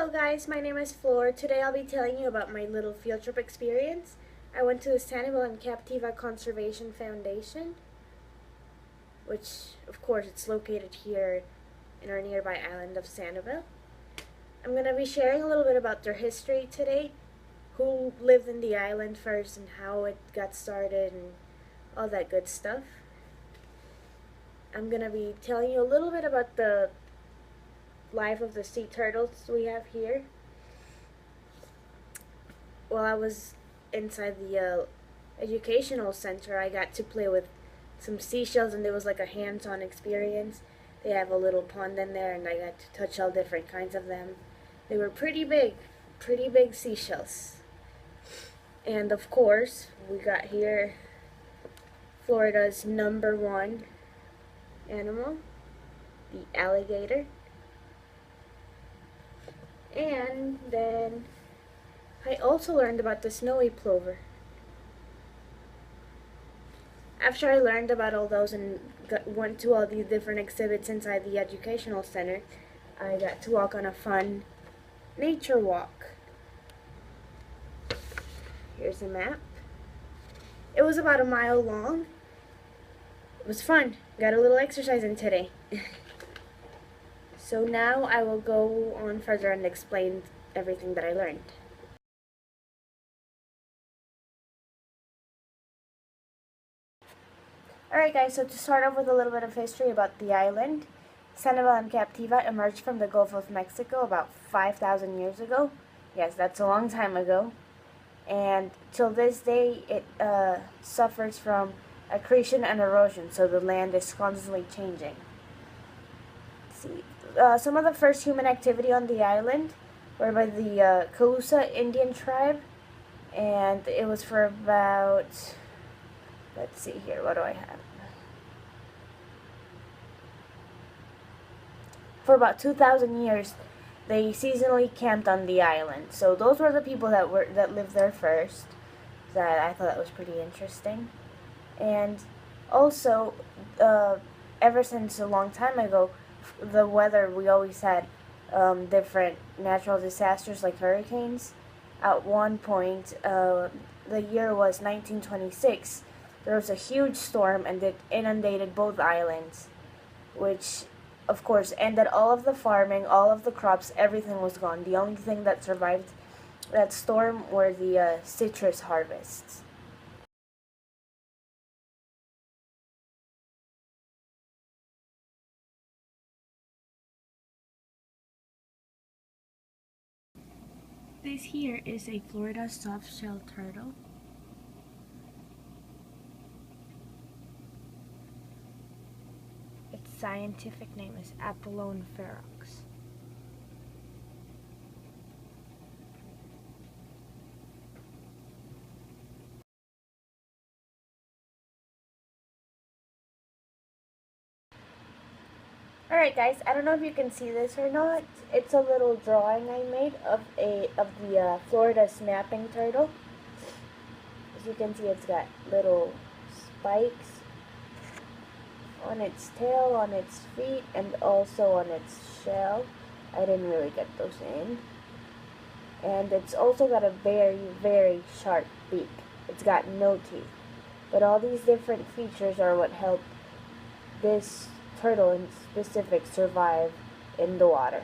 Hello guys, my name is Floor. Today I'll be telling you about my little field trip experience. I went to the Sanibel and Captiva Conservation Foundation, which of course it's located here in our nearby island of Sanibel. I'm going to be sharing a little bit about their history today, who lived in the island first and how it got started and all that good stuff. I'm going to be telling you a little bit about the life of the sea turtles we have here. While I was inside the educational center, I got to play with some seashells, and it was like a hands-on experience. They have a little pond in there, and I got to touch all different kinds of them. They were pretty big seashells. And of course, we got here Florida's #1 animal, the alligator. And then I also learned about the snowy plover. After I learned about all those and went to all these different exhibits inside the educational center, I got to walk on a fun nature walk. Here's a map. It was about a mile long. It was fun. Got a little exercise in today. So now I will go on further and explain everything that I learned. Alright guys, so to start off with a little bit of history about the island, Sanibel and Captiva emerged from the Gulf of Mexico about 5,000 years ago. Yes, that's a long time ago. And till this day, it suffers from accretion and erosion, so the land is constantly changing. Let's see, some of the first human activity on the island were by the Calusa Indian tribe, and it was for about, let's see here, what do I have? For about 2,000 years, they seasonally camped on the island. So those were the people that lived there first. That I thought that was pretty interesting. And also, ever since a long time ago, the weather, we always had different natural disasters like hurricanes. At one point, the year was 1926. There was a huge storm and it inundated both islands, which of course ended all of the farming, all of the crops, everything was gone. The only thing that survived that storm were the citrus harvests. This here is a Florida soft-shell turtle. Its scientific name is Apollon ferox. Alright guys, I don't know if you can see this or not. It's a little drawing I made of the Florida snapping turtle. As you can see, it's got little spikes on its tail, on its feet, and also on its shell. I didn't really get those in. And it's also got a very sharp beak. It's got no teeth. But all these different features are what help this turtle in specific survive in the water.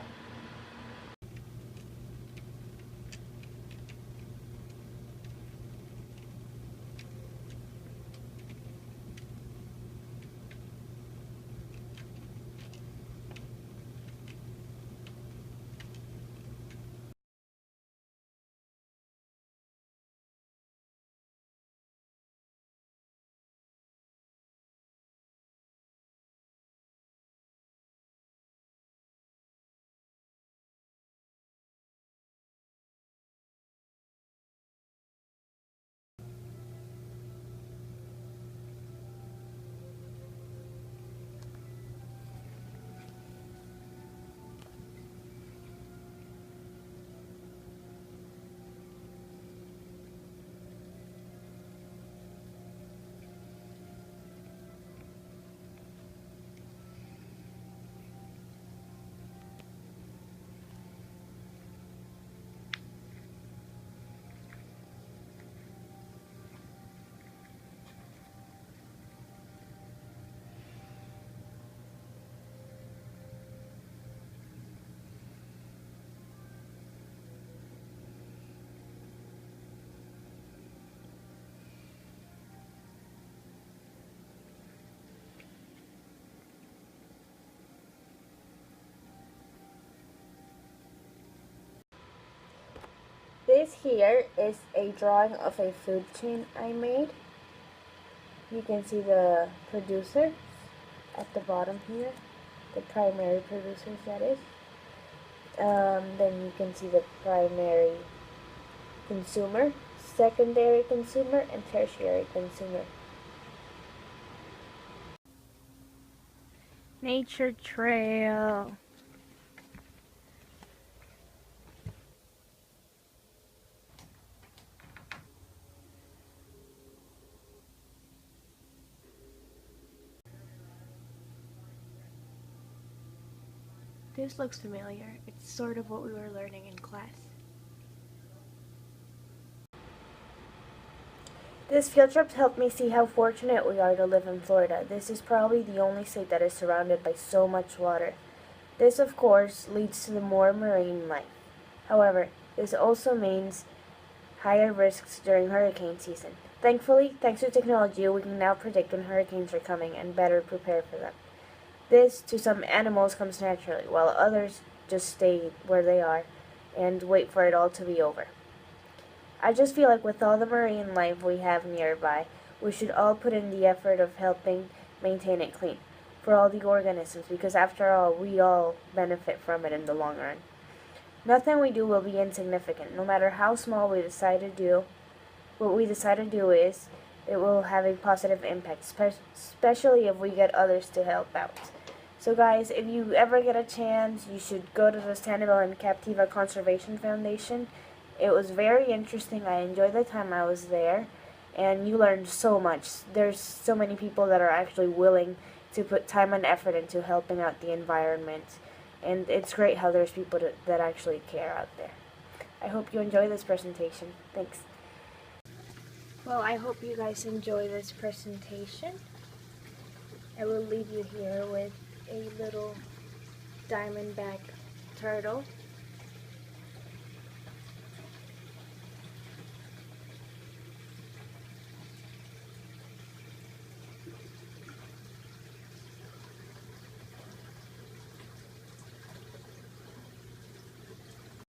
This here is a drawing of a food chain I made. You can see the producer at the bottom here, the primary producers, that is. Then you can see the primary consumer, secondary consumer, and tertiary consumer. Nature trail. This looks familiar. It's sort of what we were learning in class. This field trip helped me see how fortunate we are to live in Florida. This is probably the only state that is surrounded by so much water. This, of course, leads to the more marine life. However, this also means higher risks during hurricane season. Thankfully, thanks to technology, we can now predict when hurricanes are coming and better prepare for them. This, to some animals, comes naturally, while others just stay where they are and wait for it all to be over. I just feel like with all the marine life we have nearby, we should all put in the effort of helping maintain it clean for all the organisms, because after all, we all benefit from it in the long run. Nothing we do will be insignificant. No matter how small we decide to do, what we decide to do is, it will have a positive impact, especially if we get others to help out. So guys, if you ever get a chance, you should go to the Sanibel and Captiva Conservation Foundation. It was very interesting. I enjoyed the time I was there, and you learned so much. There's so many people that are actually willing to put time and effort into helping out the environment, and it's great how there's people that actually care out there. I hope you enjoy this presentation. Thanks. Well, I hope you guys enjoy this presentation. I will leave you here with a little diamondback turtle.